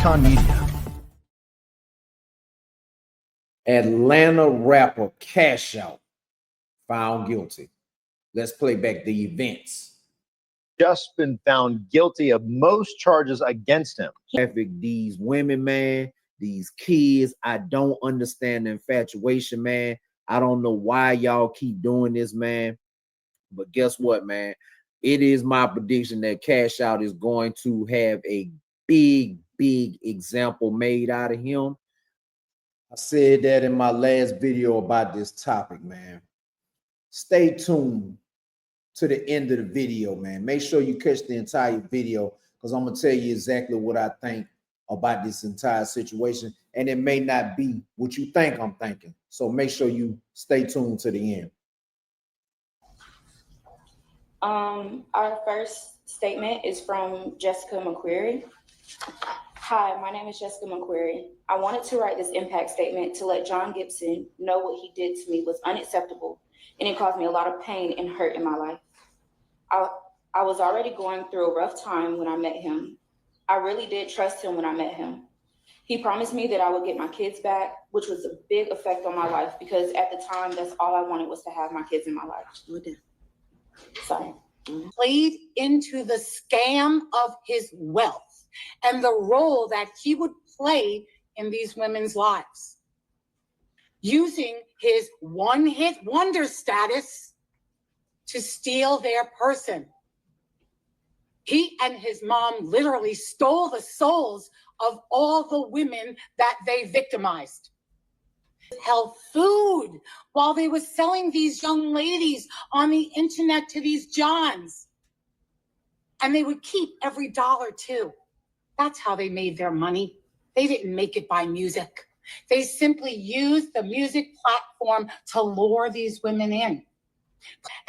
XconMedia. Atlanta rapper Cash Out found guilty. Let's play back the events. Just been found guilty of most charges against him. These women, man, these kids, I don't understand the infatuation, man. I don't know why y'all keep doing this, man. But guess what, man? It is my prediction that Cash Out is going to have a big example made out of him. I said that in my last video about this topic, man. Stay tuned to the end of the video, man. Make sure you catch the entire video because I'm going to tell you exactly what I think about this entire situation. And it may not be what you think I'm thinking. So make sure you stay tuned to the end. Our first statement is from Jessica McQuarrie. Hi, my name is Jessica McQuarrie. I wanted to write this impact statement to let John Gibson know what he did to me was unacceptable, and it caused me a lot of pain and hurt in my life. I was already going through a rough time when I met him. I really did trust him when I met him. He promised me that I would get my kids back, which was a big effect on my life because at the time, that's all I wanted was to have my kids in my life. Sorry. Played into the scam of his wealth and the role that he would play in these women's lives, using his one-hit wonder status to steal their person. He and his mom literally stole the souls of all the women that they victimized. Held food while they were selling these young ladies on the internet to these Johns. And they would keep every dollar too. That's how they made their money. They didn't make it by music. They simply used the music platform to lure these women in.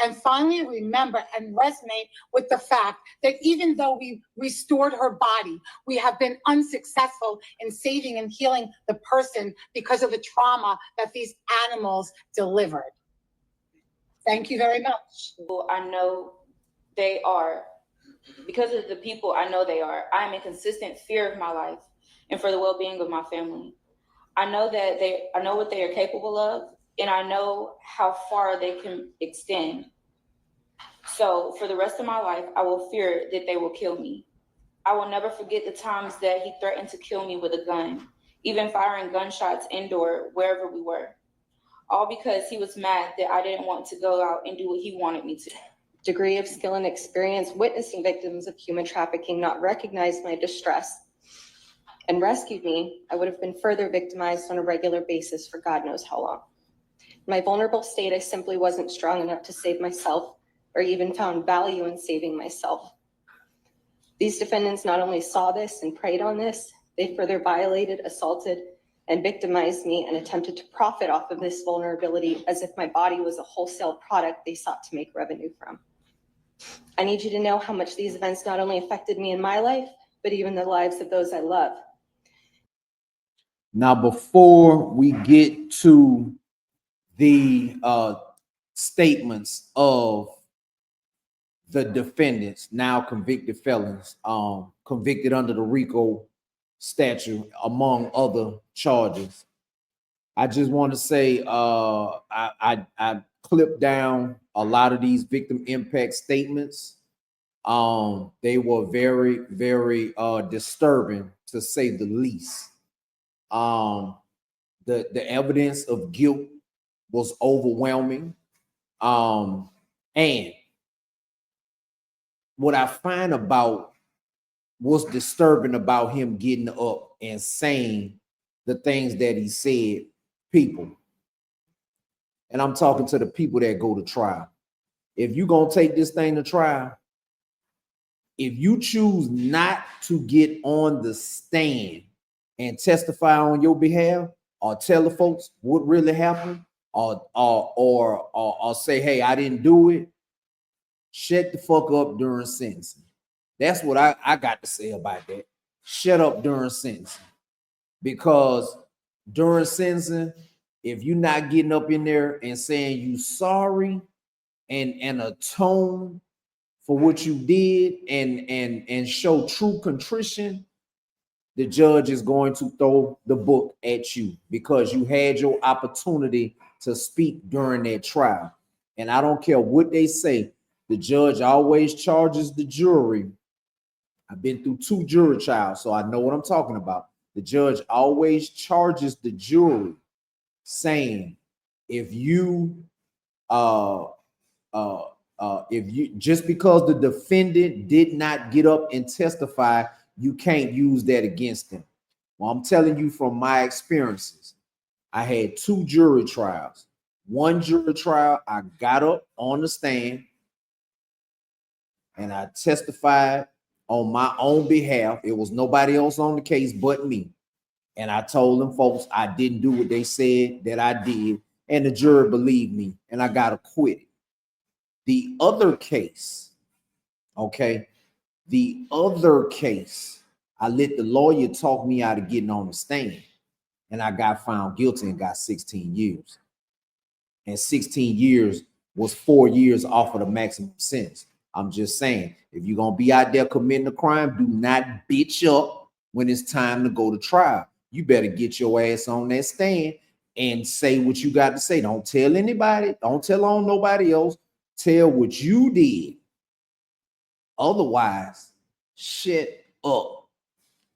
And finally, remember and resonate with the fact that even though we restored her body, we have been unsuccessful in saving and healing the person because of the trauma that these animals delivered. Thank you very much. I know they are, because of the people I know they are, I am in consistent fear of my life and for the well-being of my family. I know what they are capable of, and I know how far they can extend. So for the rest of my life, I will fear that they will kill me. I will never forget the times that he threatened to kill me with a gun, even firing gunshots indoor wherever we were, all because he was mad that I didn't want to go out and do what he wanted me to. Degree of skill and experience witnessing victims of human trafficking not recognized my distress and rescued me, I would have been further victimized on a regular basis for God knows how long. In my vulnerable state, I simply wasn't strong enough to save myself or even found value in saving myself. These defendants not only saw this and preyed on this, they further violated, assaulted, and victimized me and attempted to profit off of this vulnerability as if my body was a wholesale product they sought to make revenue from. I need you to know how much these events not only affected me in my life, but even the lives of those I love. Now, before we get to the statements of the defendants, now convicted felons, convicted under the RICO statute, among other charges, I just want to say I clipped down a lot of these victim impact statements. They were very disturbing, to say the least. The evidence of guilt was overwhelming. And what I find about what's disturbing about him getting up and saying the things that he said, people, and I'm talking to the people that go to trial. If you're going to take this thing to trial, if you choose not to get on the stand and testify on your behalf or tell the folks what really happened, or say, hey, I didn't do it, shut the fuck up during sentencing. That's what I got to say about that. Shut up during sentencing. Because during sentencing, if you're not getting up in there and saying you sorry and atone for what you did and show true contrition, the judge is going to throw the book at you because you had your opportunity to speak during that trial. And I don't care what they say, the judge always charges the jury. I've been through 2 jury trials, so I know what I'm talking about. The judge always charges the jury saying, if you just because the defendant did not get up and testify, you can't use that against him. Well, I'm telling you from my experiences, I had 2 jury trials. 1 jury trial, I got up on the stand and I testified on my own behalf. It was nobody else on the case but me. And I told them folks I didn't do what they said that I did, and the jury believed me, and I got acquitted. The other case, okay, I let the lawyer talk me out of getting on the stand, and I got found guilty and got 16 years. And 16 years was 4 years off of the maximum sentence. I'm just saying, if you're going to be out there committing a crime, do not bitch up when it's time to go to trial. You better get your ass on that stand and say what you got to say. Don't tell anybody. Don't tell on nobody else. Tell what you did. Otherwise, shut up.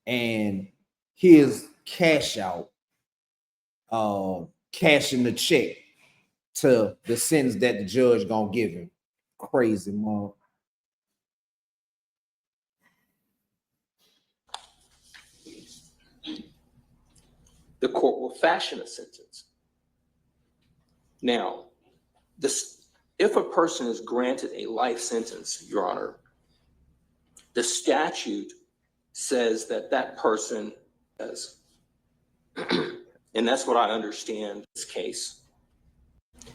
And here's cash out, cashing the check to the sentence that the judge gonna give him. Crazy mom. The court will fashion a sentence. Now, if a person is granted a life sentence, Your Honor, the statute says that that person has, and that's what I understand this case.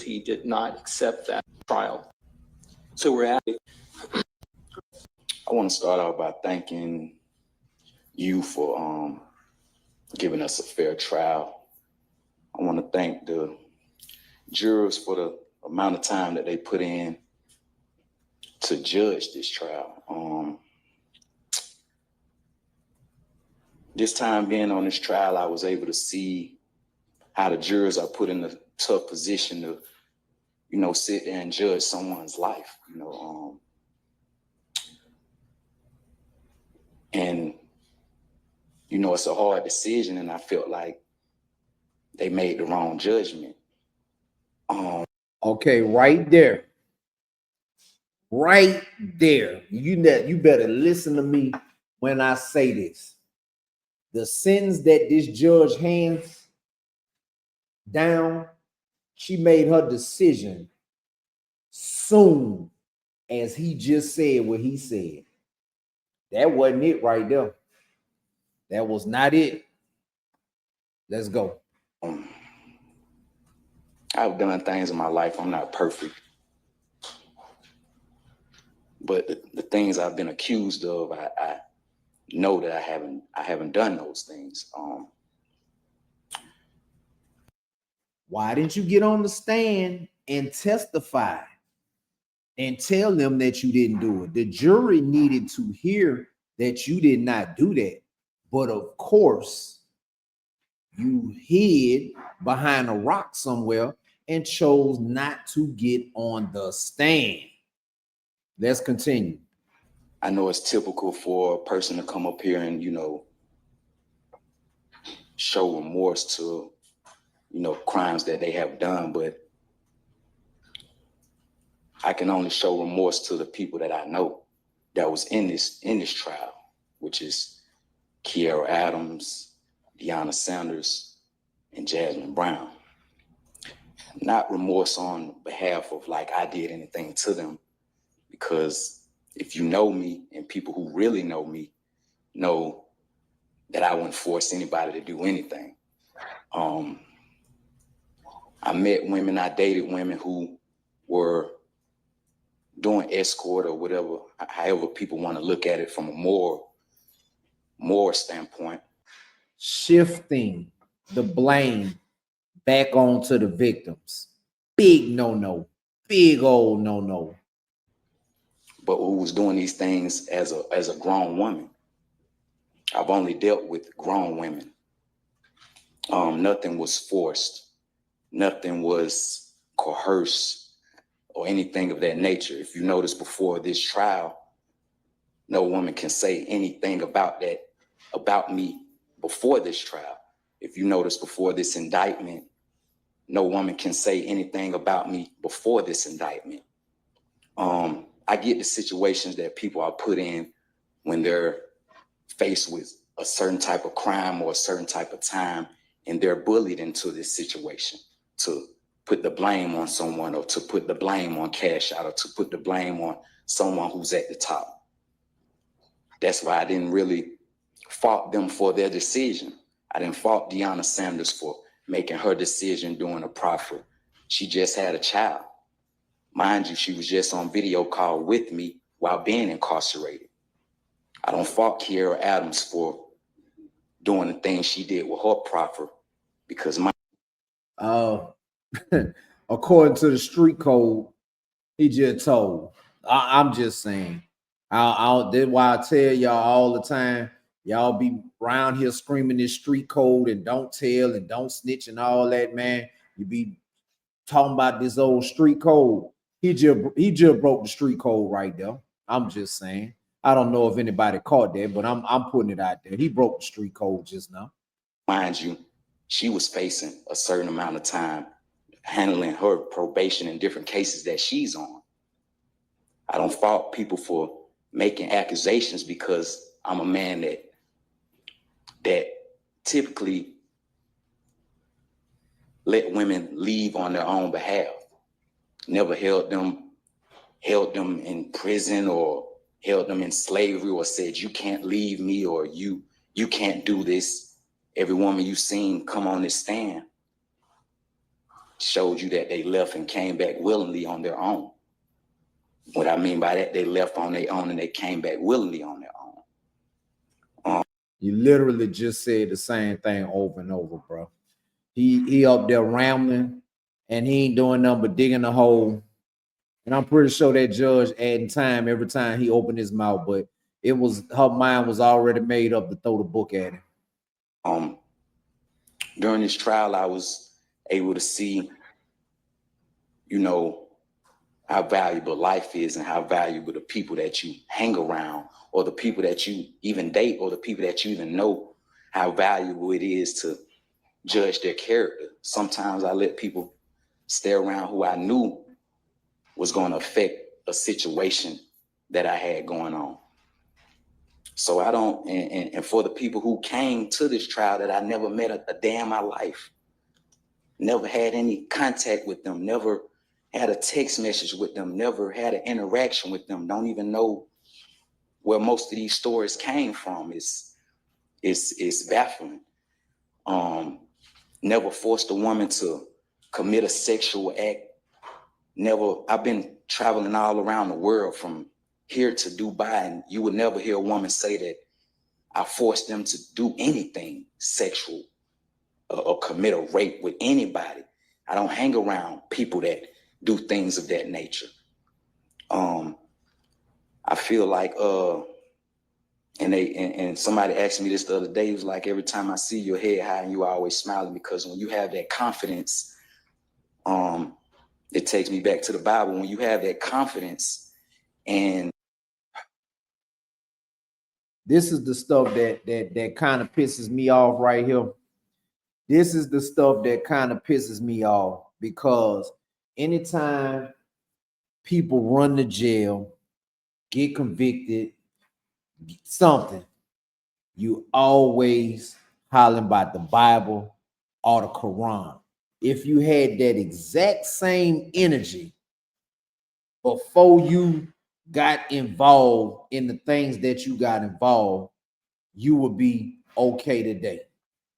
He did not accept that trial. So we're at. I want to start out by thanking you for giving us a fair trial. I want to thank the jurors for the amount of time that they put in to judge this trial. This time being on this trial, I was able to see how the jurors are put in a tough position to, sit there and judge someone's life, and, it's a hard decision, and I felt like they made the wrong judgment. Okay, right there. Right there. You better listen to me when I say this. The sentence that this judge hands down, she made her decision soon as he just said what he said. That wasn't it right there. That was not it. Let's go. I've done things in my life. I'm not perfect. But the things I've been accused of, I know that I haven't done those things. Why didn't you get on the stand and testify and tell them that you didn't do it? The jury needed to hear that you did not do that. But of course, you hid behind a rock somewhere and chose not to get on the stand. Let's continue. I know it's typical for a person to come up here and, show remorse to, crimes that they have done, but I can only show remorse to the people that I know that was in this trial, which is Kiara Adams, Deanna Sanders, and Jasmine Brown. Not remorse on behalf of like I did anything to them, because if you know me and people who really know me know that I wouldn't force anybody to do anything. I met women, I dated women who were doing escort or whatever, however people want to look at it from a more standpoint. Shifting the blame back onto the victims. Big no-no. Big old no-no. But who was doing these things as a grown woman. I've only dealt with grown women. Nothing was forced. Nothing was coerced or anything of that nature. If you notice before this trial, no woman can say anything about that, about me before this trial. If you notice before this indictment, no woman can say anything about me before this indictment. I get the situations that people are put in when they're faced with a certain type of crime or a certain type of time, and they're bullied into this situation to put the blame on someone, or to put the blame on Cash Out, or to put the blame on someone who's at the top. That's why I didn't really fault them for their decision. I didn't fault Deanna Sanders for making her decision during a proffer. She just had a child. Mind you, she was just on video call with me while being incarcerated. I don't fault Kiera Adams for doing the things she did with her proffer, because my according to the street code, he just told. I'm just saying. That's why I tell y'all all the time, y'all be around here screaming this street code and don't tell and don't snitch and all that, man. You be talking about this old street code. He just broke the street code right there. I'm just saying. I don't know if anybody caught that, but I'm putting it out there. He broke the street code just now. Mind you, she was facing a certain amount of time handling her probation in different cases that she's on. I don't fault people for making accusations, because I'm a man that typically let women leave on their own behalf. Never held them in prison or held them in slavery or said, you can't leave me, or you can't do this. Every woman you've seen come on this stand showed you that they left and came back willingly on their own. What I mean by that, they left on their own and they came back willingly on their own. You literally just said the same thing over and over, bro. He up there rambling, and he ain't doing nothing but digging a hole. And I'm pretty sure that judge adding time every time he opened his mouth, but her mind was already made up to throw the book at him. During this trial, I was able to see, how valuable life is and how valuable the people that you hang around, or the people that you even date, or the people that you even know, how valuable it is to judge their character. Sometimes I let people stay around who I knew was going to affect a situation that I had going on. So I don't, and for the people who came to this trial that I never met a day in my life, never had any contact with them, never had a text message with them, never had an interaction with them, don't even know where most of these stories came from, it's baffling. Never forced a woman to commit a sexual act. I've been traveling all around the world from here to Dubai, and you would never hear a woman say that I forced them to do anything sexual or commit a rape with anybody. I don't hang around people that do things of that nature. I feel like, and somebody asked me this the other day, it was like, every time I see your head high and you are always smiling, because when you have that confidence, it takes me back to the Bible. When you have that confidence, and this is the stuff that kind of pisses me off right here. This is the stuff that kind of pisses me off, because anytime people run to jail, get convicted, something, you always hollering about the Bible or the Quran. If you had that exact same energy before you got involved in the things that you got involved, you would be okay today.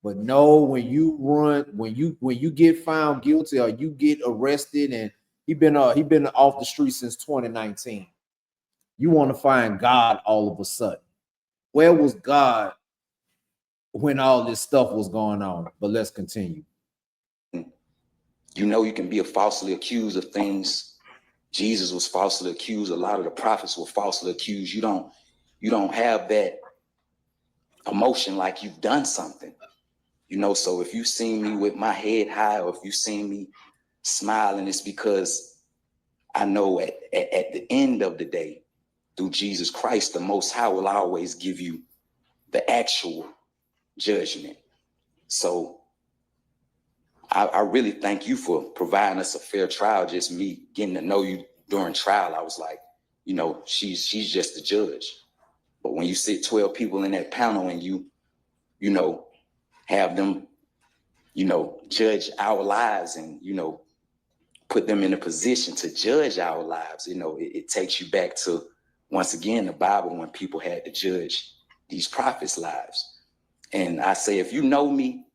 But no, when you get found guilty or you get arrested, and he been off the street since 2019, you want to find God all of a sudden. Where was God when all this stuff was going on? But let's continue. You can be falsely accused of things. Jesus was falsely accused. A lot of the prophets were falsely accused. You don't have that emotion like you've done something. You know, so if you see me with my head high, or if you see me smiling, it's because I know at the end of the day, through Jesus Christ, the Most High will always give you the actual judgment. So I really thank you for providing us a fair trial. Just me getting to know you during trial, I was like, you know, she's just the judge. But when you sit 12 people in that panel and you know, have them, you know, judge our lives and, you know, put them in a position to judge our lives, you know, it takes you back to, once again, the Bible, when people had to judge these prophets' lives. And I say, if you know me,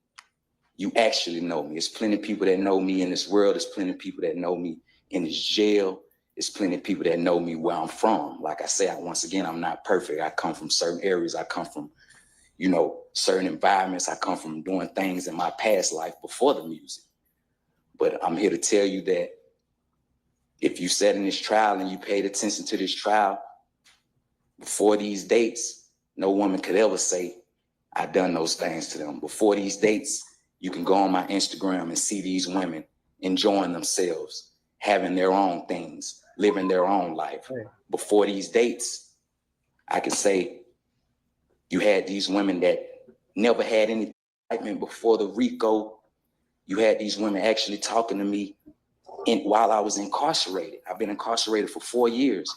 you actually know me. There's plenty of people that know me in this world. There's plenty of people that know me in this jail. There's plenty of people that know me where I'm from. Like I say, once again, I'm not perfect. I come from certain areas. I come from, you know, certain environments. I come from doing things in my past life before the music. But I'm here to tell you that if you sat in this trial and you paid attention to this trial, before these dates, no woman could ever say, I done those things to them. Before these dates, you can go on my Instagram and see these women enjoying themselves, having their own things, living their own life. Right. Before these dates, I can say you had these women that never had any excitement before the RICO. You had these women actually talking to me while I was incarcerated. I've been incarcerated for 4 years,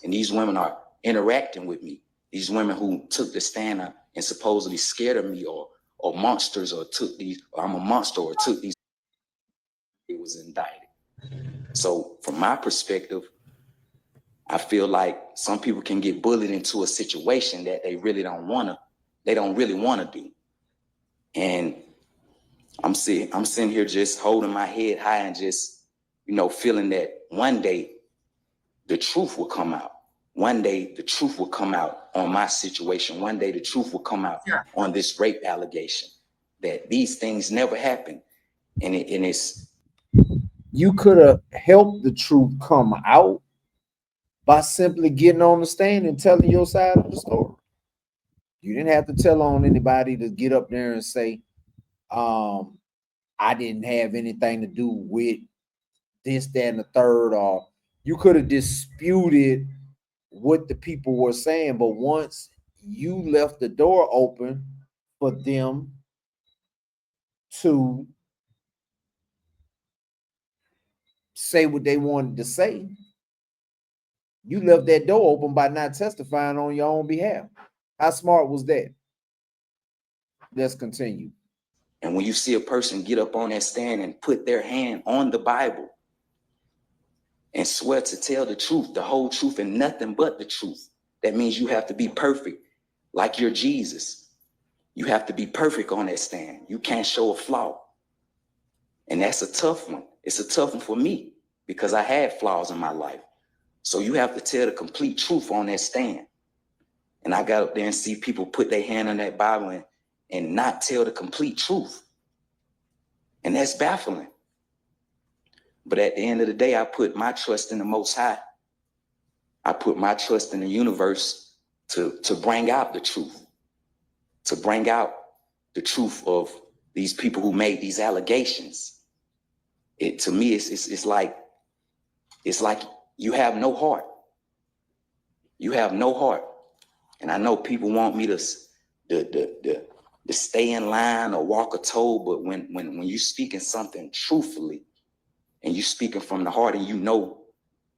and these women are interacting with me. These women who took the stand and supposedly scared of me, or monsters, or took these, or I'm a monster, or took these, it was indicted. So from my perspective, I feel like some people can get bullied into a situation that they really don't really want to do. And I'm sitting here just holding my head high and just, you know, feeling that one day the truth will come out. One day the truth will come out on my situation. One day the truth will come out on this rape allegation, that these things never happened. And it's, you could have helped the truth come out by simply getting on the stand and telling your side of the story. You didn't have to tell on anybody to get up there and say, I didn't have anything to do with this, that, and the third. Or you could have disputed what the people were saying, but once you left the door open for them to say what they wanted to say, you left that door open by not testifying on your own behalf. How smart was that? Let's continue. and when you see a person get up on that stand and put their hand on the Bible and swear to tell the truth, the whole truth, and nothing but the truth, that means you have to be perfect, like you're Jesus. You have to be perfect on that stand. You can't show a flaw. And that's a tough one. It's a tough one for me because I had flaws in my life. So you have to tell the complete truth on that stand. And I got up there and see people put their hand on that Bible and not tell the complete truth. And that's baffling. But at the end of the day, I put my trust in the Most High. I put my trust in the universe to bring out the truth, to bring out the truth of these people who made these allegations. To me, it's like you have no heart. You have no heart. And I know people want me to stay in line or walk a toe, but when you speaking something truthfully and you speaking from the heart and you know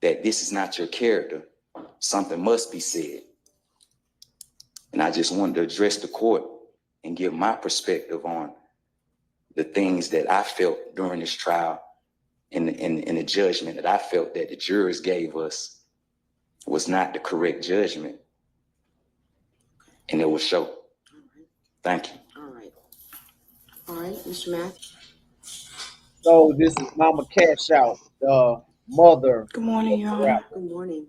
that this is not your character, something must be said. And I just wanted to address the court and give my perspective on the things that I felt during this trial and the judgment that I felt that the jurors gave us was not the correct judgment. And it will show. Thank you. All right, Mr. Mack. So this is Mama Cash Out, the mother. Good morning, Your Honor. Good morning.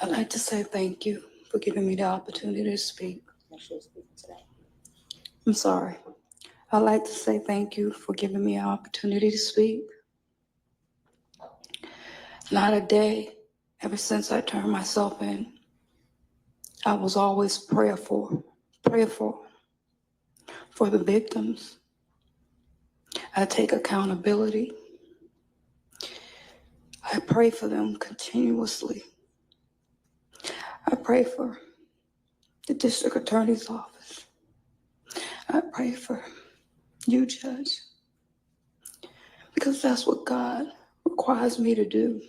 I'd like to say thank you for giving me the opportunity to speak. I'm sorry. I'd like to say thank you for giving me an opportunity to speak. Not a day ever since I turned myself in, I was always prayerful for the victims. I take accountability. I pray for them continuously. I pray for the district attorney's office. I pray for you, Judge, because that's what God requires me to do.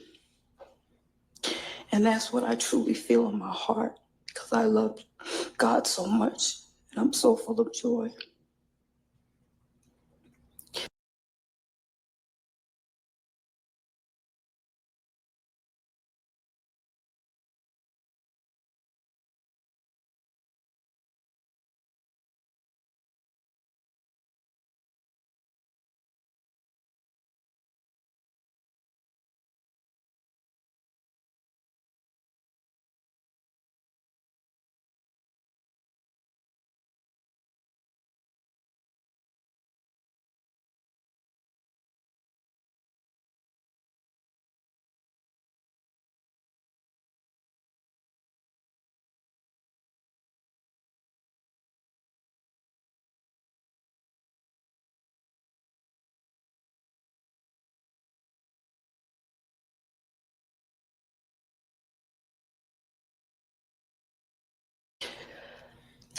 And that's what I truly feel in my heart, because I love God so much, and I'm so full of joy.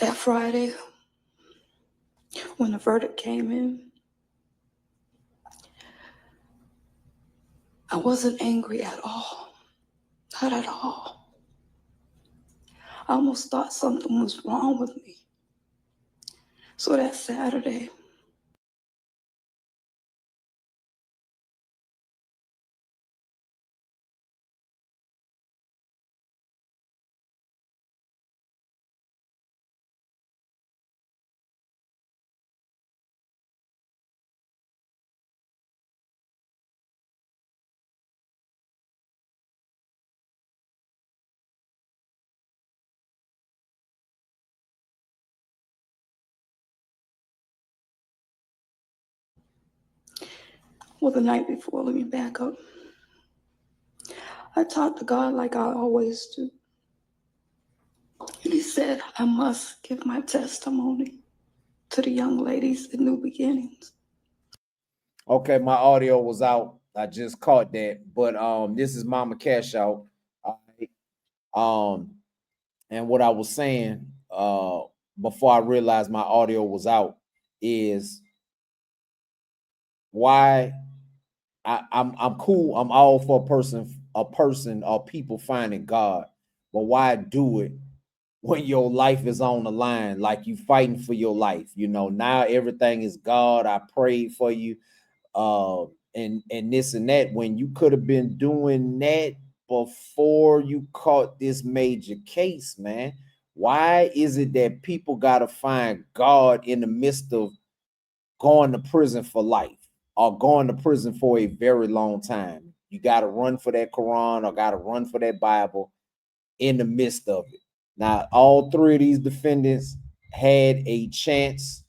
That Friday, when the verdict came in, I wasn't angry at all. Not at all. I almost thought something was wrong with me. So that Saturday, well, the night before, let me back up. I talked to God like I always do. And he said, I must give my testimony to the young ladies in New Beginnings. Okay, my audio was out. I just caught that. But this is Mama Cash Out. All right. And what I was saying before I realized my audio was out is why I'm cool. I'm all for a person or people finding God, but why do it when your life is on the line, like you fighting for your life? You know, now everything is God. I prayed for you, and this and that, when you could have been doing that before you caught this major case, man. Why is it that people gotta find God in the midst of going to prison for life or going to prison for a very long time? You got to run for that Quran or got to run for that Bible in the midst of it. Now, all three of these defendants had a chance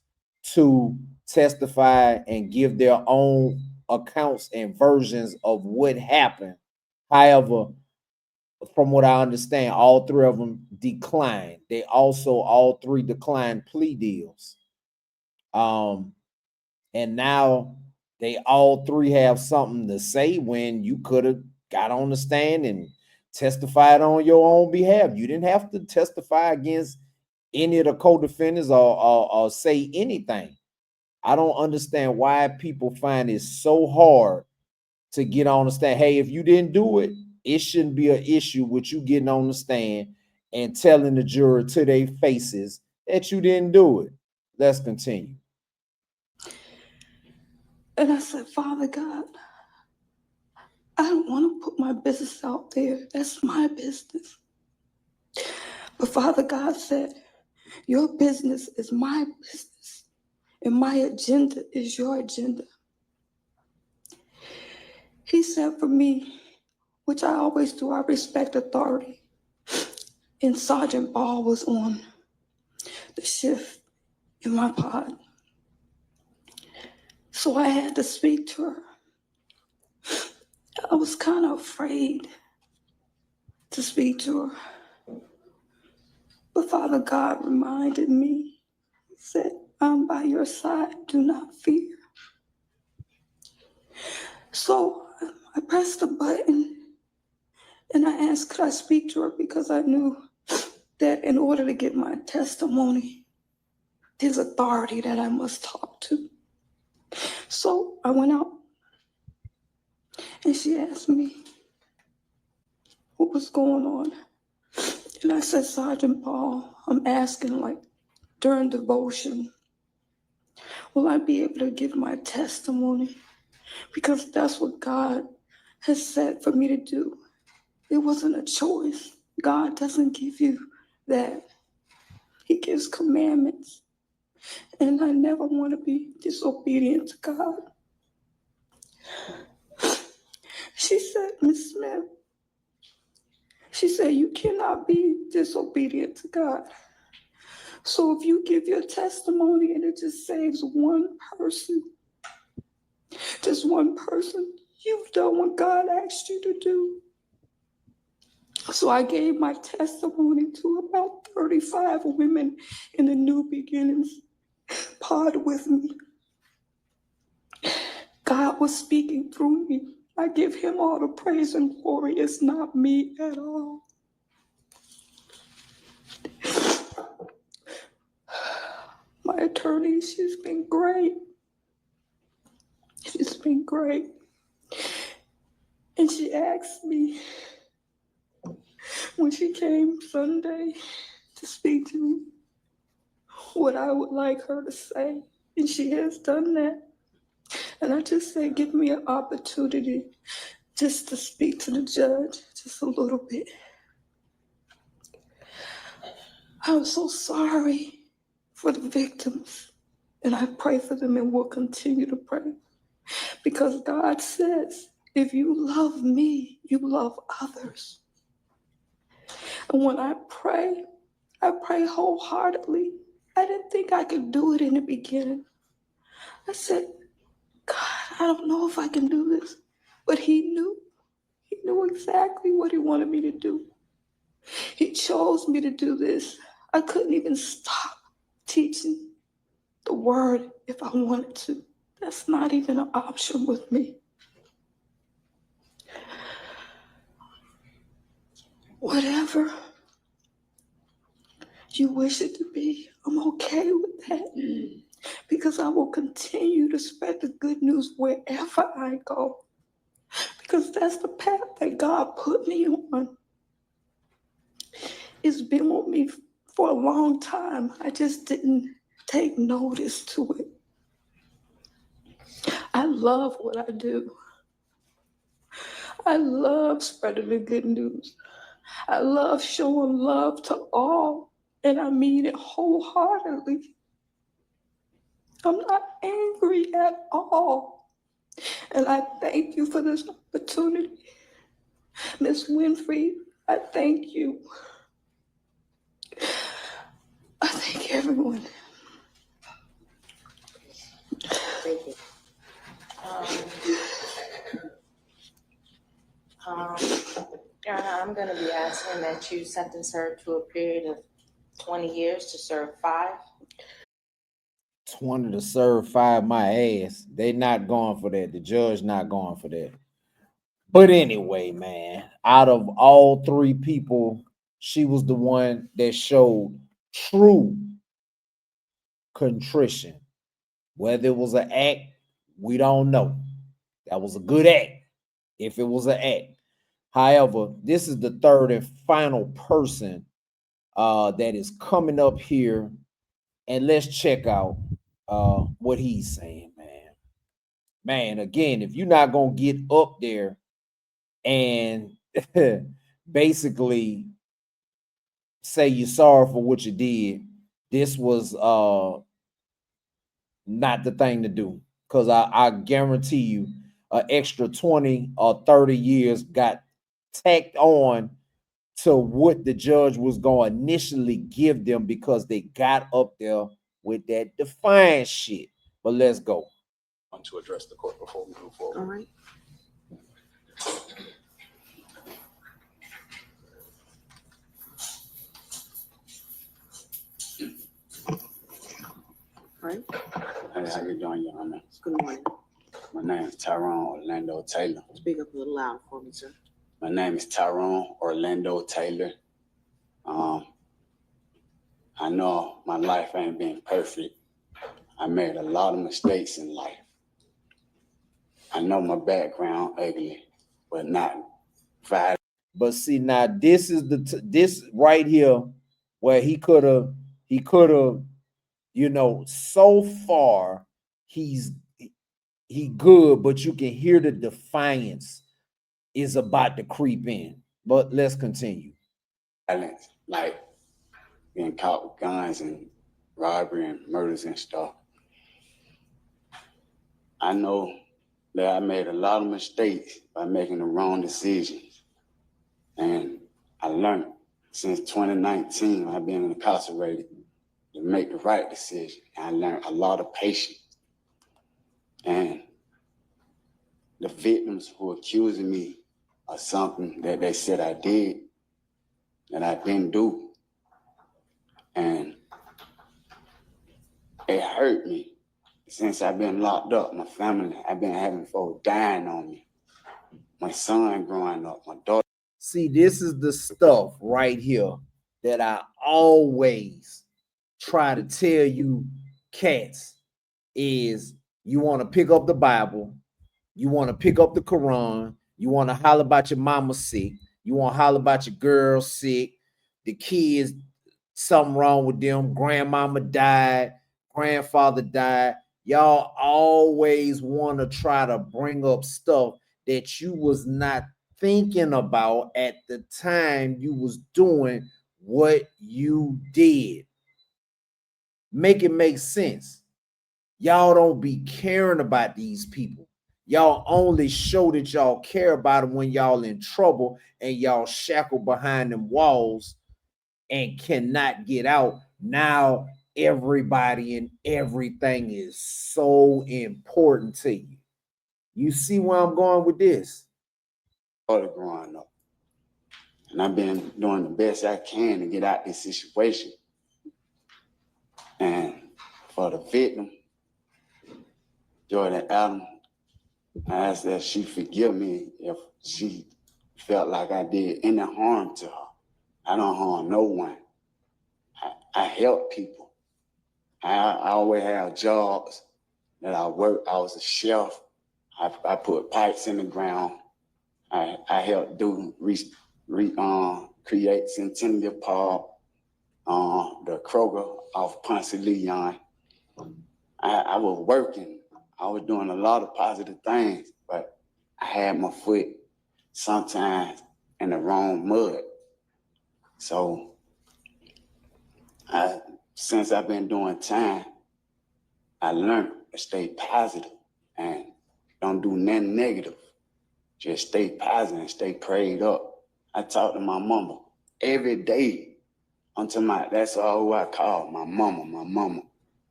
to testify and give their own accounts and versions of what happened. However, from what I understand, all three of them declined. They also all three declined plea deals. And now they all three have something to say when you could have got on the stand and testified on your own behalf. You didn't have to testify against any of the co-defendants or say anything. I don't understand why people find it so hard to get on the stand. Hey, if you didn't do it, it shouldn't be an issue with you getting on the stand and telling the jury to their faces that you didn't do it. Let's continue. And I said, Father God, I don't want to put my business out there. That's my business. But Father God said, your business is my business, and my agenda is your agenda. He said for me, which I always do, I respect authority. And Sergeant Ball was on the shift in my pod. So I had to speak to her. I was kind of afraid to speak to her. But Father God reminded me, he said, I'm by your side, do not fear. So I pressed the button and I asked, could I speak to her? Because I knew that in order to get my testimony, there's authority that I must talk to. So I went out and she asked me what was going on. And I said, Sergeant Paul, I'm asking, like, during devotion, will I be able to give my testimony? Because that's what God has said for me to do. It wasn't a choice. God doesn't give you that. He gives commandments. And I never want to be disobedient to God. She said, Miss Smith, she said, you cannot be disobedient to God. So if you give your testimony and it just saves one person, just one person, you've done what God asked you to do. So I gave my testimony to about 35 women in the New Beginnings pod with me. God was speaking through me. I give him all the praise and glory. It's not me at all. My attorney, she's been great. She's been great. And she asked me when she came Sunday to speak to me what I would like her to say. And she has done that. And I just said, give me an opportunity just to speak to the judge just a little bit. I'm so sorry for the victims. And I pray for them and will continue to pray. Because God says, if you love me, you love others. And when I pray wholeheartedly. I didn't think I could do it in the beginning. I said, God, I don't know if I can do this. But he knew exactly what he wanted me to do. He chose me to do this. I couldn't even stop teaching the word if I wanted to. That's not even an option with me. Whatever you wish it to be, I'm okay with that. Because I will continue to spread the good news wherever I go. Because that's the path that God put me on. It's been with me for a long time. I just didn't take notice to it. I love what I do. I love spreading the good news. I love showing love to all, and I mean it wholeheartedly. I'm not angry at all. And I thank you for this opportunity. Miss Winfrey, I thank you. I thank everyone. Thank you. I'm going to be asking that you sentence her to a period of 20 years to serve 5. 20 to serve 5, my ass. They not going for that. The judge not going for that. But anyway, man, out of all 3 people, she was the one that showed true contrition. Whether it was an act, we don't know. That was a good act, if it was an act. However, this is the 3rd and final person that is coming up here, and let's check out what he's saying, man. Man, again, if you're not gonna get up there and basically say you're sorry for what you did, this was not the thing to do. Because I guarantee you an extra 20 or 30 years got tacked on to what the judge was going to initially give them because they got up there with that defiant shit. But let's go. To address the court before we move forward. All right. pray. Hey, how you doing, Your Honor? Good morning. My name is Tyrone Orlando Taylor. Speak up a little louder for me, sir. My name is Tyrone Orlando Taylor. I know my life ain't been perfect. I made a lot of mistakes in life. I know my background ugly, but not violent. But see, now this is this right here where he could have, you know, so far he good, but you can hear the defiance is about to creep in. But let's continue. Violence, like being caught with guns and robbery and murders and stuff. I know that I made a lot of mistakes by making the wrong decisions. And I learned since 2019, I've been incarcerated, to make the right decision. I learned a lot of patience. And the victims who accusing me of something that they said I did, that I didn't do, and it hurt me. Since I've been locked up, my family, I've been having folks dying on me. My son growing up, my daughter. See, this is the stuff right here that I always try to tell you cats is you want to pick up the Bible, you want to pick up the Quran, you want to holler about your mama sick, you want to holler about your girl sick, the kids, something wrong with them, grandmama died, grandfather died. Y'all always want to try to bring up stuff that you was not thinking about at the time you was doing what you did. Make it make sense. Y'all don't be caring about these people. Y'all only show that y'all care about them when y'all in trouble and y'all shackled behind them walls and cannot get out. Now everybody and everything is so important to you. You see where I'm going with this? Growing up. And I've been doing the best I can to get out this situation. And for the victim, Jordan Adams, I asked that she forgive me if she felt like I did any harm to her. I don't harm no one. I help people. I always have jobs that I work. I was a chef. I put pipes in the ground. I helped do create Centennial Park, the Kroger off Ponce Leon. I was working. I was doing a lot of positive things, but I had my foot sometimes in the wrong mud. So since I've been doing time, I learned to stay positive and don't do nothing negative. Just stay positive and stay prayed up. I talk to my mama every day until that's all who I call my mama,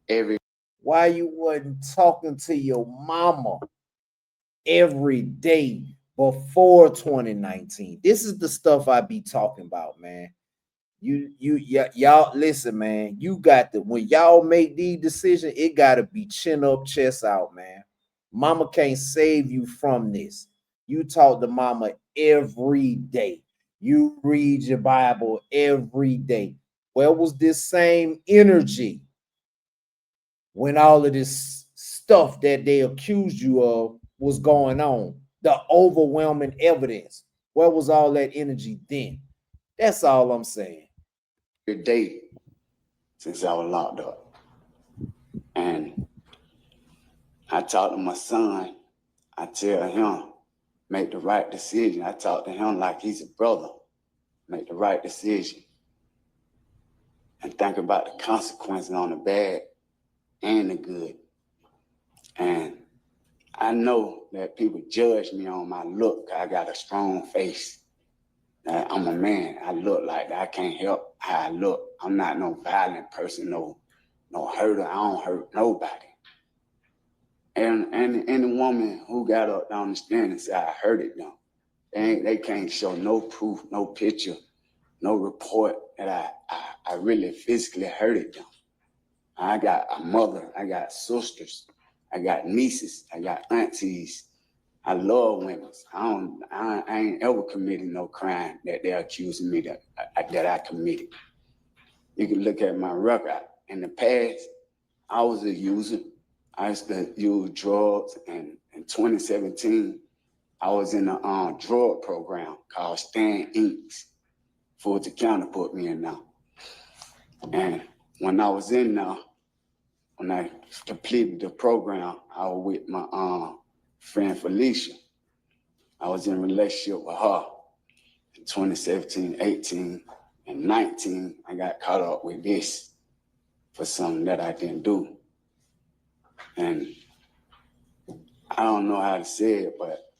every. Why you wasn't talking to your mama every day before 2019? This is the stuff I be talking about, man. Y'all listen, man. You got to, when y'all make these decisions, it gotta be chin up, chest out, man. Mama can't save you from this. You talk to mama every day. You read your Bible every day. Where was this same energy when all of this stuff that they accused you of was going on? The overwhelming evidence. Where was all that energy then? That's all I'm saying. Every day since I was locked up. And I talk to my son. I tell him, make the right decision. I talk to him like he's a brother. Make the right decision. And think about the consequences on the bad and the good. And I know that people judge me on my look. I got a strong face. I'm a man. I look like that. I can't help how I look. I'm not no violent person, no herder. I don't hurt nobody. And any woman who got up down the stand and said I hurted them, they can't show no proof, no picture, no report that I really physically hurted them. I got a mother, I got sisters, I got nieces, I got aunties. I love women. I ain't ever committed no crime that they're accusing me that I committed. You can look at my record. In the past, I was a user. I used to use drugs, and in 2017, I was in a drug program called Stan Inc. Fulton County put me in now. And when I was in now, when I completed the program, I was with my friend Felicia. I was in a relationship with her. In 2017, 18, and 19, I got caught up with this for something that I didn't do. And I don't know how to say it, but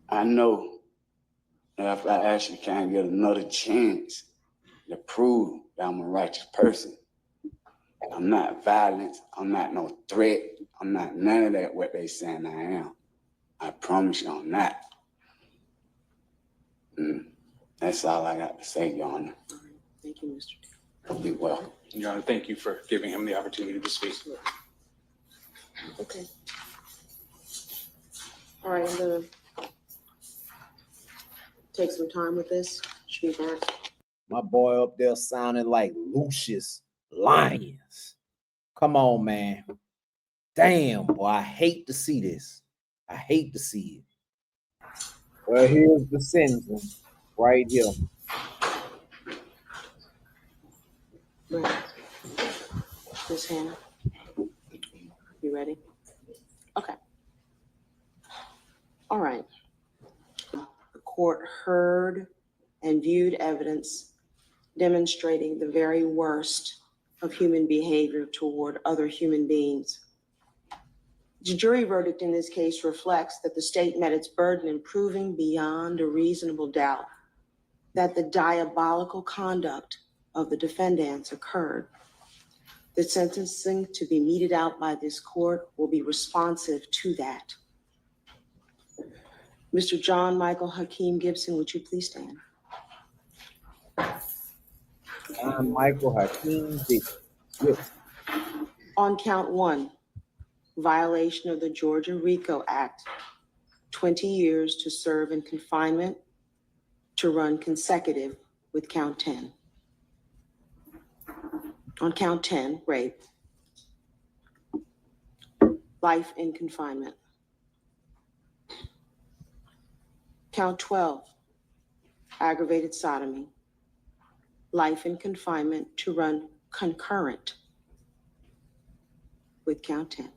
I know that if I actually can't get another chance to prove that I'm a righteous person, I'm not violent, I'm not no threat, I'm not none of that what they saying I am. I promise you I'm not. That's all I got to say, Your Honor. Thank you, Mr. You're welcome. Your Honor, thank you for giving him the opportunity to speak. Okay. All right, I'm gonna take some time with this. Should be back. My boy up there sounding like Lucius Lyons. Come on, man. Damn, boy, I hate to see this. I hate to see it. Well, here's the sentencing right here. Right. Ms. Hannah, you ready? Okay. All right. The court heard and viewed evidence demonstrating the very worst of human behavior toward other human beings. The jury verdict in this case reflects that the state met its burden in proving beyond a reasonable doubt that the diabolical conduct of the defendants occurred. The sentencing to be meted out by this court will be responsive to that. Mr. John Michael Hakeem Gibson, would you please stand? John Michael Hakeem Gibson. On count one, violation of the Georgia RICO Act, 20 years to serve in confinement to run consecutive with count 10. On count 10, rape, life in confinement. Count 12, aggravated sodomy, life in confinement to run concurrent with count 10.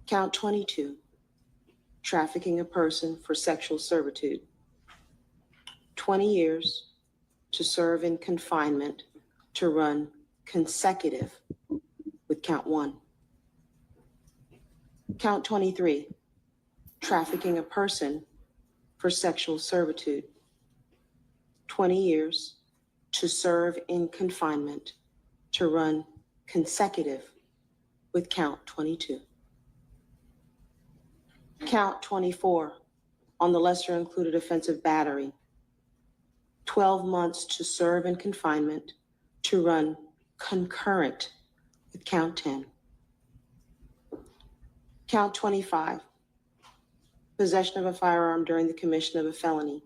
Count 22, trafficking a person for sexual servitude, 20 years to serve in confinement to run consecutive with count 1. Count 23, trafficking a person for sexual servitude, 20 years to serve in confinement to run consecutive with count 22. Count 24, on the lesser included offense of battery, 12 months to serve in confinement to run concurrent with count 10. Count 25, possession of a firearm during the commission of a felony,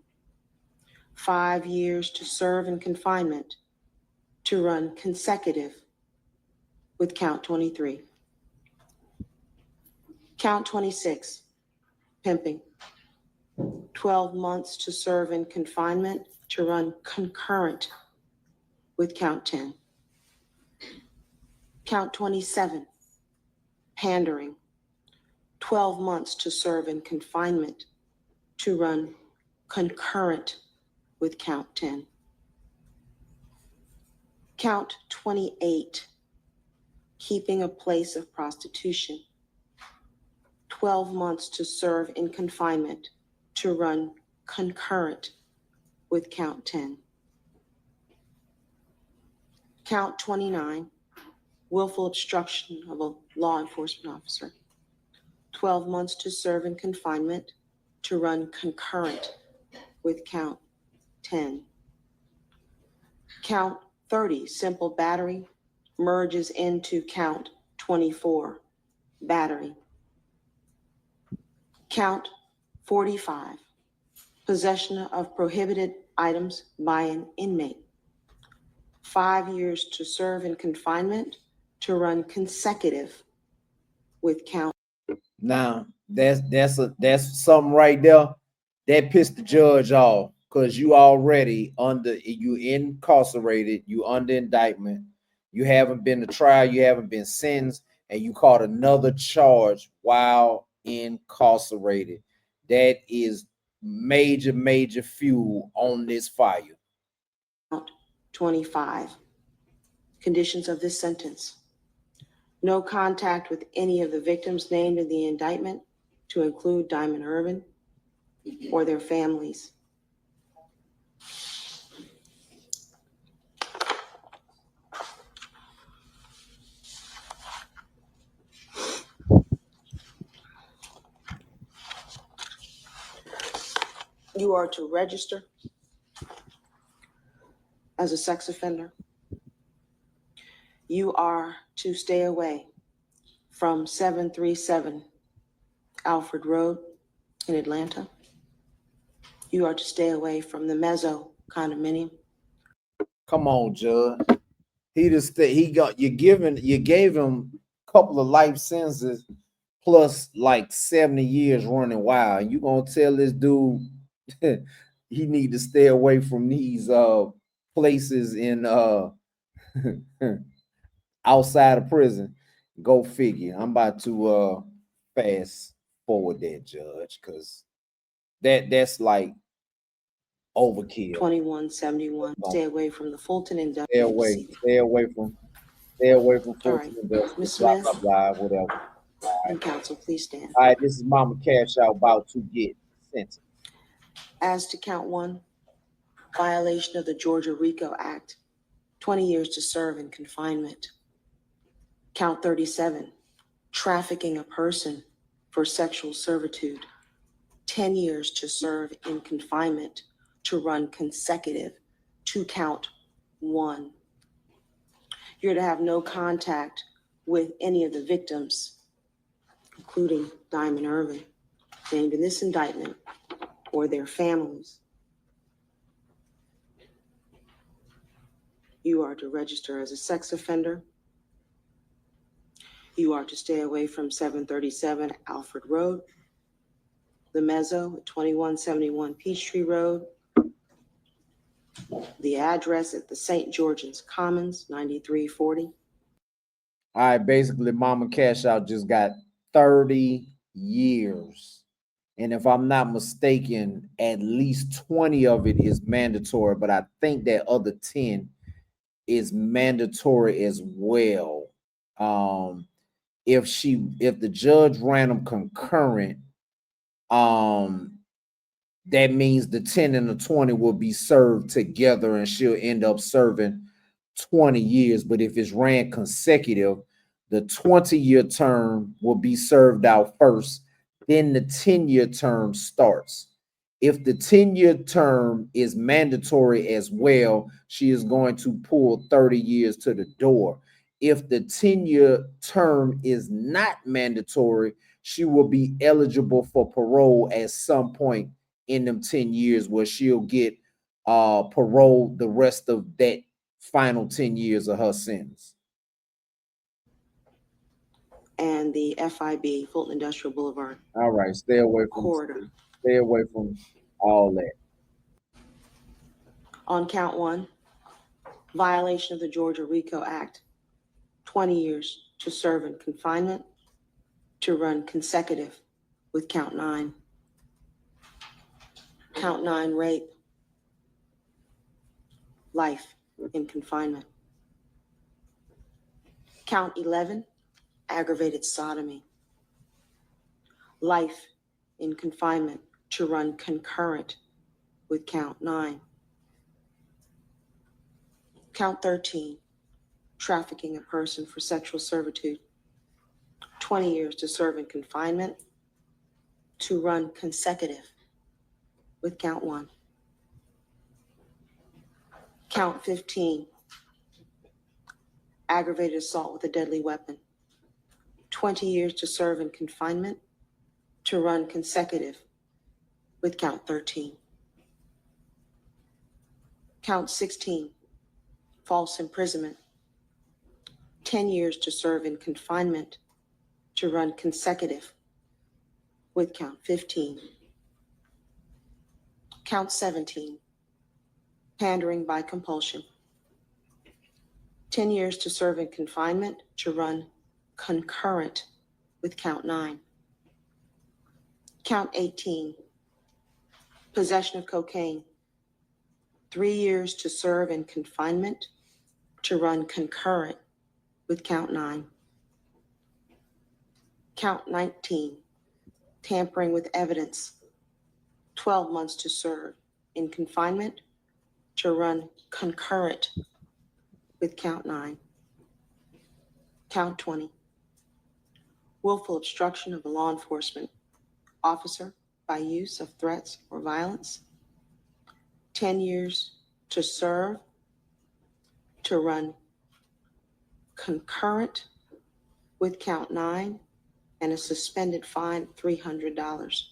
5 years to serve in confinement to run consecutive with count 23. Count 26, pimping, 12 months to serve in confinement to run concurrent with count 10. Count 27, pandering, 12 months to serve in confinement to run concurrent with count 10. Count 28, keeping a place of prostitution, 12 months to serve in confinement to run concurrent with count 10. Count 29, willful obstruction of a law enforcement officer, 12 months to serve in confinement to run concurrent with count 10. Count 30, simple battery, merges into count 24, battery. Count 45, possession of prohibited items by an inmate. 5 years to serve in confinement to run consecutive with count. Now that's something right there that pissed the judge off, because you already you incarcerated, you under indictment, you haven't been to trial, you haven't been sentenced, and you caught another charge while incarcerated. That is major fuel on this fire. 25. Conditions of this sentence: no contact with any of the victims named in the indictment, to include Diamond Irvin or their families. You are to register as a sex offender. You are to stay away from 737 Alfred Road in Atlanta. You are to stay away from the Mezzo condominium. Come on, Judge. You gave him a couple of life sentences plus like 70 years running wild. You gonna tell this dude he need to stay away from these places in outside of prison? Go figure. I'm about to fast forward that, Judge, because that's like overkill. 2171. Stay away from the Fulton Industrial Facility. Stay away from Fulton Industrial. Ms. Blah, Smith. blah, blah, whatever. And counsel, please stand. All right, this is Mama Cash Out about to get sentenced. As to count 1, violation of the Georgia RICO Act, 20 years to serve in confinement. Count 37, trafficking a person for sexual servitude, 10 years to serve in confinement to run consecutive to count 1. You're to have no contact with any of the victims, including Diamond Irvin, named in this indictment, or their families. You are to register as a sex offender. You are to stay away from 737 Alfred Road, the Mezzo at 2171 Peachtree Road, the address at the St. George's Commons, 9340. All right, basically, Mama Cash Out just got 30 years. And if I'm not mistaken, at least 20 of it is mandatory, but I think that other 10 is mandatory as well. If the judge ran them concurrent, that means the 10 and the 20 will be served together and she'll end up serving 20 years. But if it's ran consecutive, the 20-year term will be served out first, then the 10-year term starts. If the 10-year term is mandatory as well, she is going to pull 30 years to the door. If the 10-year term is not mandatory, she will be eligible for parole at some point in them 10 years, where she'll get parole the rest of that final 10 years of her sentence. And the FIB, Fulton Industrial Boulevard. All right, stay away from all that. On count 1, violation of the Georgia RICO Act, 20 years to serve in confinement to run consecutive with count 9. Count 9, rape, life in confinement. Count 11, aggravated sodomy, life in confinement to run concurrent with count 9. Count 13, trafficking a person for sexual servitude, 20 years to serve in confinement to run consecutive with count 1. Count 15, aggravated assault with a deadly weapon. 20 years to serve in confinement to run consecutive with count 13. Count 16, false imprisonment. 10 years to serve in confinement to run consecutive with count 15. Count 17, pandering by compulsion. 10 years to serve in confinement to run concurrent with count 9. Count 18, possession of cocaine. 3 years to serve in confinement to run concurrent with count 9. Count 19, tampering with evidence. 12 months to serve in confinement to run concurrent with count 9. Count 20, willful obstruction of a law enforcement officer by use of threats or violence. 10 years to serve to run concurrent with count 9 and a suspended fine of $300.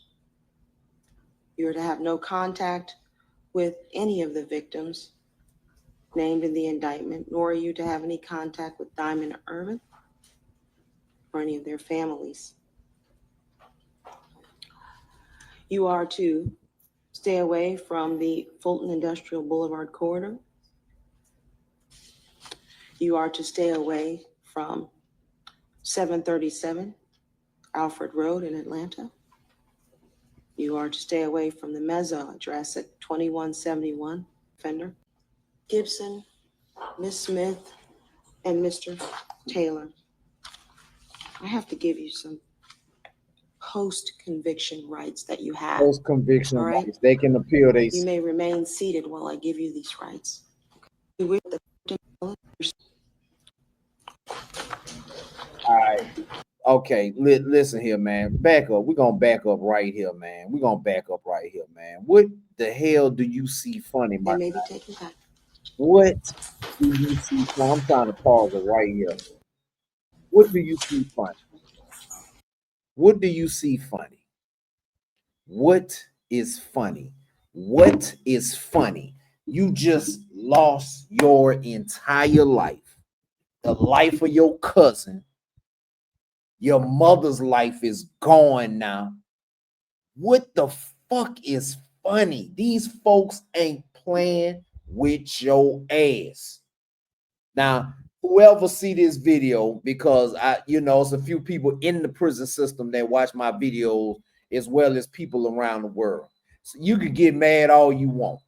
You are to have no contact with any of the victims named in the indictment, nor are you to have any contact with Diamond Irvin or any of their families. You are to stay away from the Fulton Industrial Boulevard corridor. You are to stay away from 737 Alfred Road in Atlanta. You are to stay away from the Mezzo address at 2171 Fender. Gibson, Miss Smith, and Mr. Taylor, I have to give you some post-conviction rights that you have. Post-conviction All right. rights. They can appeal. You may remain seated while I give you these rights. All right. Okay, listen here, man. Back up. We're gonna back up right here, man. We're gonna back up right here, man. What the hell do you see funny, They my may be guy? taken back. What do you see funny? I'm trying to pause it right here. What do you see funny? What do you see funny? What is funny? What is funny? You just lost your entire life, the life of your cousin. Your mother's life is gone now. What the fuck is funny? These folks ain't playing with your ass. Now, whoever see this video, because it's a few people in the prison system that watch my videos as well as people around the world. So you could get mad all you want.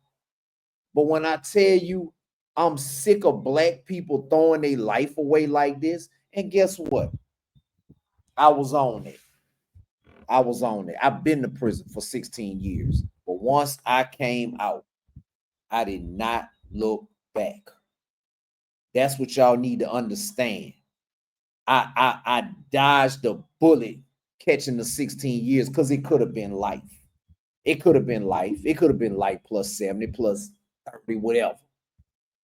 But when I tell you I'm sick of black people throwing their life away like this, and guess what? I was on it. I've been to prison for 16 years. But once I came out, I did not look back. That's what y'all need to understand. I dodged the bullet catching the 16 years because it could have been life. It could have been life. It could have been life plus 70, plus 30, whatever.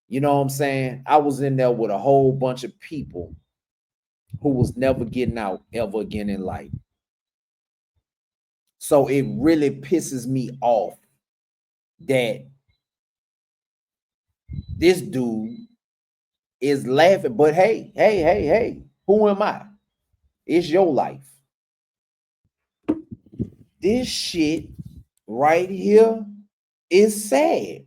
You know what I'm saying? I was in there with a whole bunch of people who was never getting out ever again in life. So it really pisses me off that this dude is laughing. But hey, who am I? It's your life. This shit right here is sad.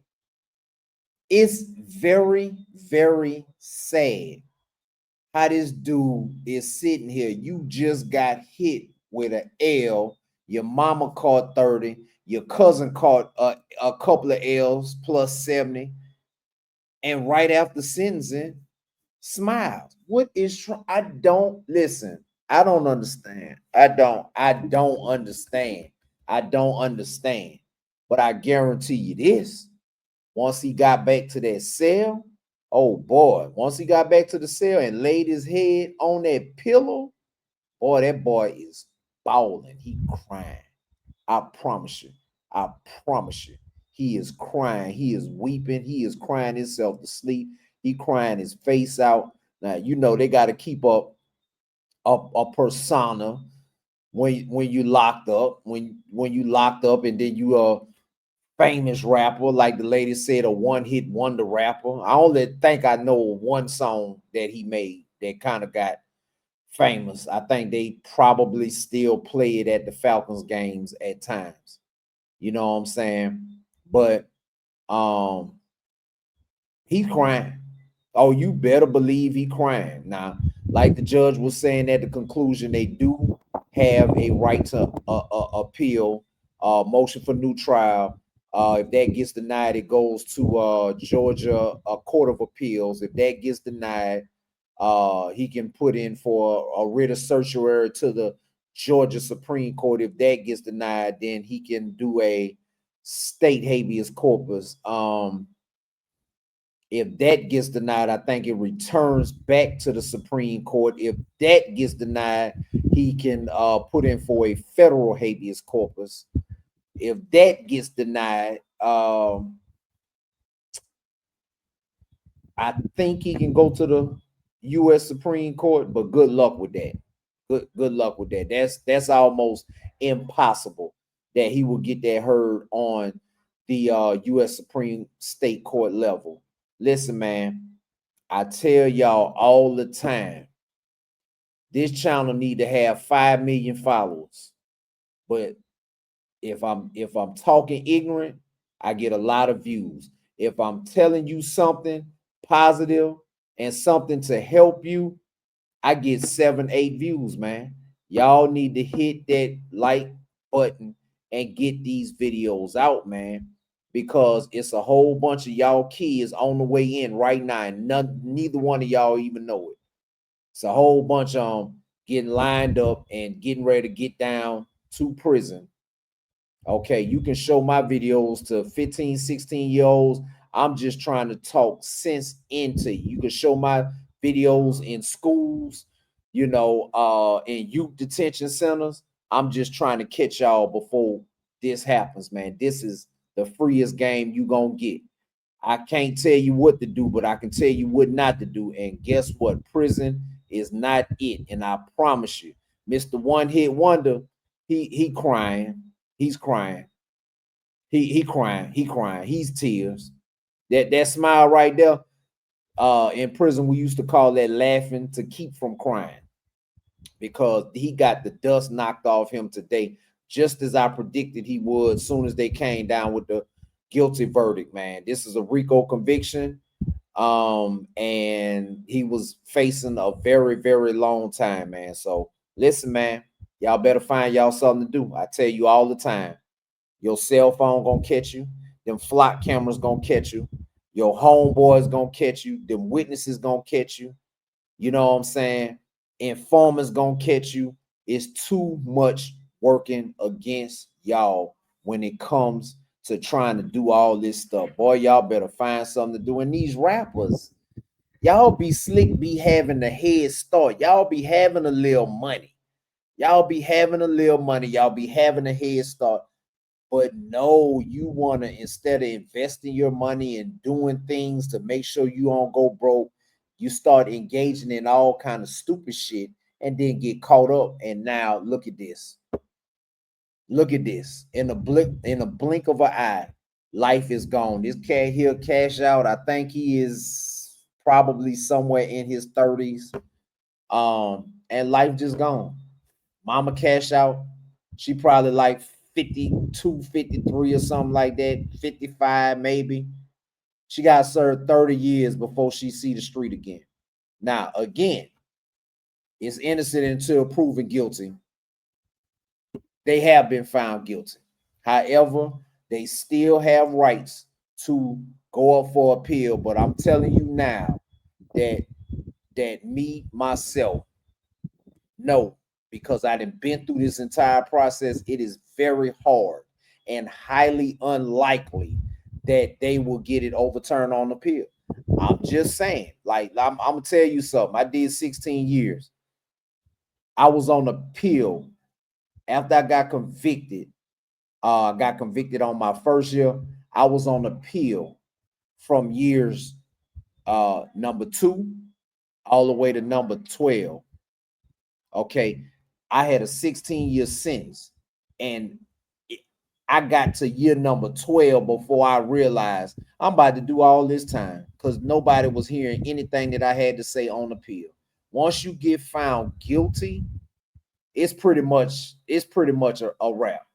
It's very, very sad how this dude is sitting here. You just got hit with an L. Your mama caught 30. Your cousin caught a couple of L's plus 70. And right after sentencing, smiles. What is I don't listen. I don't understand. I don't understand. I don't understand. But I guarantee you this. Once he got back to that cell, oh boy, once he got back to the cell and laid his head on that pillow, boy, that boy is bawling. He crying. I promise you. I promise you. He is crying. He is weeping. He is crying himself to sleep. He crying his face out. Now, you know, they got to keep up a persona when you locked up, when you locked up and then you a famous rapper, like the lady said, a one-hit wonder rapper. I only think I know one song that he made that kind of got famous. I think they probably still play it at the Falcons games at times. You know what I'm saying? But he's crying. Oh, you better believe he crying. Now, like the judge was saying at the conclusion, they do have a right to appeal, motion for new trial. If that gets denied, it goes to Georgia Court of Appeals. If that gets denied, he can put in for a writ of certiorari to the Georgia Supreme Court. If that gets denied, then he can do a state habeas corpus. If that gets denied, I think it returns back to the Supreme Court. If that gets denied, he can put in for a federal habeas corpus. If that gets denied, I think he can go to the U.S. Supreme Court, but good luck with that. Good luck with that. That's almost impossible that he will get that heard on the U.S. Supreme State Court level. Listen, man, I tell y'all all the time, this channel need to have 5 million followers. But if I'm talking ignorant, I get a lot of views. If I'm telling you something positive and something to help you, I get 7, 8 views, man. Y'all need to hit that like button and get these videos out, man, because it's a whole bunch of y'all kids on the way in right now, and neither one of y'all even know it. It's a whole bunch of them getting lined up and getting ready to get down to prison. Okay, you can show my videos to 15, 16-year-olds. I'm just trying to talk sense into you. You can show my videos in schools, you know, in youth detention centers. I'm just trying to catch y'all before this happens, man. This is the freest game you gonna get. I can't tell you what to do, but I can tell you what not to do. And guess what? Prison is not it. And I promise you, Mr. One Hit Wonder, he crying. He's crying. He crying. He crying. He's tears. That smile right there. In prison, we used to call that laughing to keep from crying, because he got the dust knocked off him today, just as I predicted he would as soon as they came down with the guilty verdict, man. This is a RICO conviction. And he was facing a very, very long time, man. So listen, man, y'all better find y'all something to do. I tell you all the time, your cell phone gonna catch you, them flock cameras gonna catch you, your homeboys gonna catch you, them witnesses gonna catch you. You know what I'm saying? Informers gonna catch you. It's too much working against y'all when it comes to trying to do all this stuff. Boy, y'all better find something to do. And these rappers, y'all be slick, be having a head start. Y'all be having a little money. Y'all be having a little money. Y'all be having a head start. But no, you want to, instead of investing your money and doing things to make sure you don't go broke, you start engaging in all kind of stupid shit and then get caught up. And now look at this. Look at this. In a blink of an eye, life is gone. This cat here cash out. I think he is probably somewhere in his 30s. And life just gone. Mama cash out. She probably like 52, 53 or something like that. 55 maybe. She got served 30 years before she see the street again. Now, again, it's innocent until proven guilty. They have been found guilty. However, they still have rights to go up for appeal. But I'm telling you now that me, myself, no, because I done been through this entire process, it is very hard and highly unlikely that they will get it overturned on appeal. I'm just saying, like, I'm gonna tell you something. I did 16 years. I was on appeal after I got convicted. Got convicted on my first year. I was on appeal from years number 2 all the way to number 12. Okay, I had a 16-year sentence, and I got to year number 12 before I realized I'm about to do all this time because nobody was hearing anything that I had to say on appeal. Once you get found guilty, it's pretty much a wrap.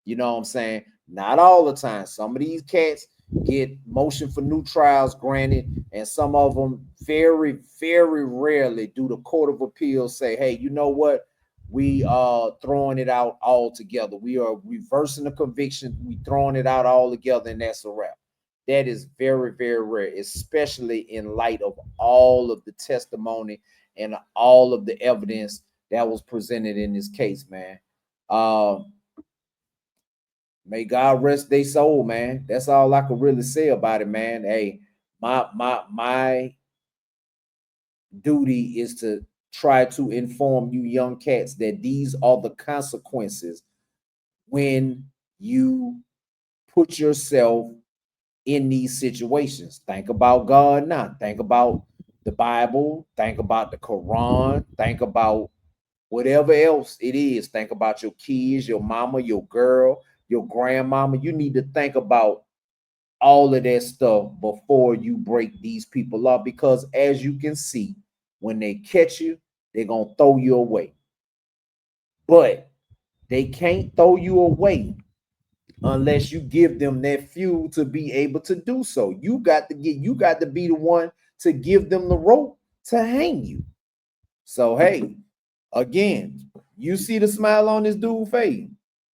You know what I'm saying? Not all the time. Some of these cats get motion for new trials granted, and some of them very, very rarely do the Court of Appeals say, hey, you know what? We are throwing it out all together. We are reversing the conviction. We throwing it out all together, and that's a wrap. That is very, very rare, especially in light of all of the testimony and all of the evidence that was presented in this case, man. May God rest their soul, man. That's all I could really say about it, man. Hey, my duty is to try to inform you young cats that these are the consequences when you put yourself in these situations. Think about God now. Think about the Bible. Think about the Quran. Think about whatever else it is. Think about your kids, your mama, your girl, your grandmama. You need to think about all of that stuff before you break these people up, because as you can see, when they catch you, they're going to throw you away. But they can't throw you away unless you give them that fuel to be able to do so. You got to be the one to give them the rope to hang you. So, hey, again, you see the smile on this dude's face?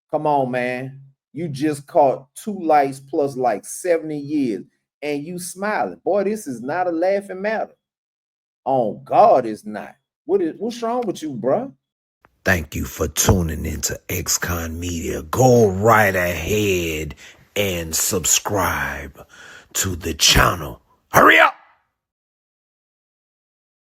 Come on, man. You just caught 2 lives plus like 70 years and you smiling. Boy, this is not a laughing matter. On God, it's not. What's wrong with you, bro? Thank you for tuning into XconMedia. Go right ahead and subscribe to the channel. Hurry up!